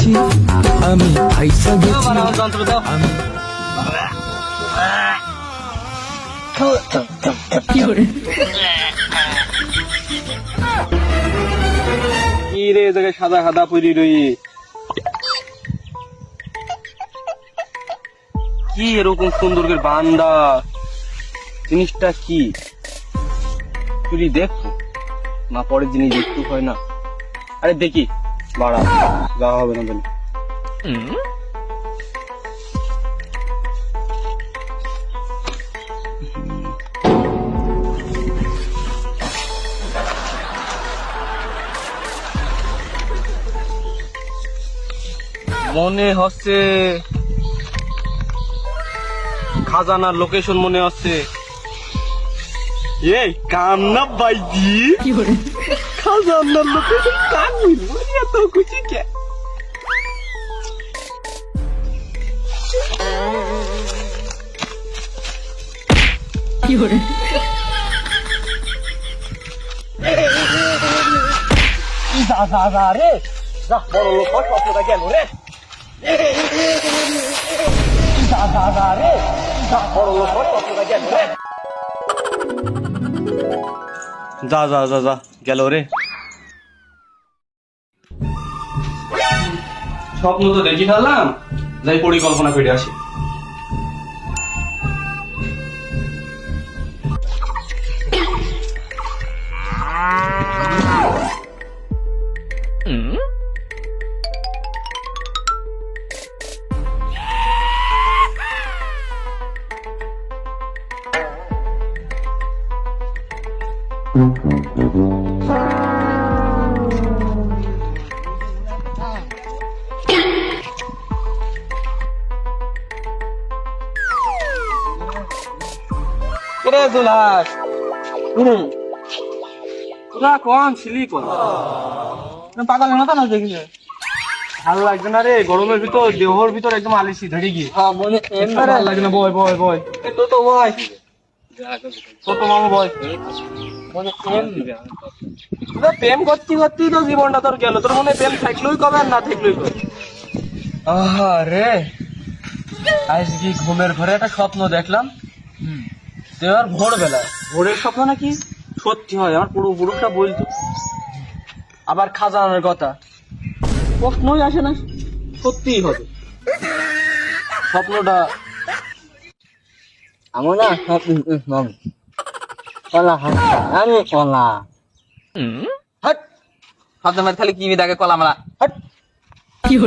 গেছি, আমি ফাইসা গেছি, আমি কি রে এই জায়গায় সাদা সাদা পরি রই, কি এরকম সুন্দর করে বান্দা জিনিসটা কি তুই দেখ না, পরের জিনিস দেখতে হয় না। আরে দেখি বাড়া গা হবে না বলে মনে হচ্ছে খাজানার লোকেশন মনে হচ্ছে। এই কান্না বাইজি খাজানার লোকেশন কান এত খুশি কে? যা যা যা রে, যা বড় লোক স্বপ্নটা গেল রে। যা যা যা রে, যা বড় লোক স্বপ্নটা গেল রে। যা যা যা যা গেল রে। স্বপ্ন তো দেখি ফেললাম, যাই পরিকল্পনা করে আসি। কিরে দুলাস, তোরা কোন ছিলি কোন? পাগল না তো না দেখিছে ভালো লাগছে না রে গরমের ভিতর, দেহর ভিতর একদম আলিসি ধরে গিয়ে মনে ভালো লাগে না। বয় বয় বয়, তো তো ভাই ছোট মামু বয়। মনে তোরা প্রেম করতে করতেই তো জীবনটা তোর গেল। তোর মনে প্রেম থাকলেই কবে আর না থাকলেই কবে। রে আজ কি ঘুমের ঘরে একটা স্বপ্ন দেখলাম, দেওয়ার ভোরবেলা, ভোরের স্বপ্ন নাকি সত্যি হয়। আমার পুরো পুরুষটা বলতো, আবার খাজানার কথা প্রশ্নই আসে না, সত্যিই হবে স্বপ্নটা। আমরা কলা আমি কলা হাট শব্দ মারি খালি কি দেখে কলা মালা হাট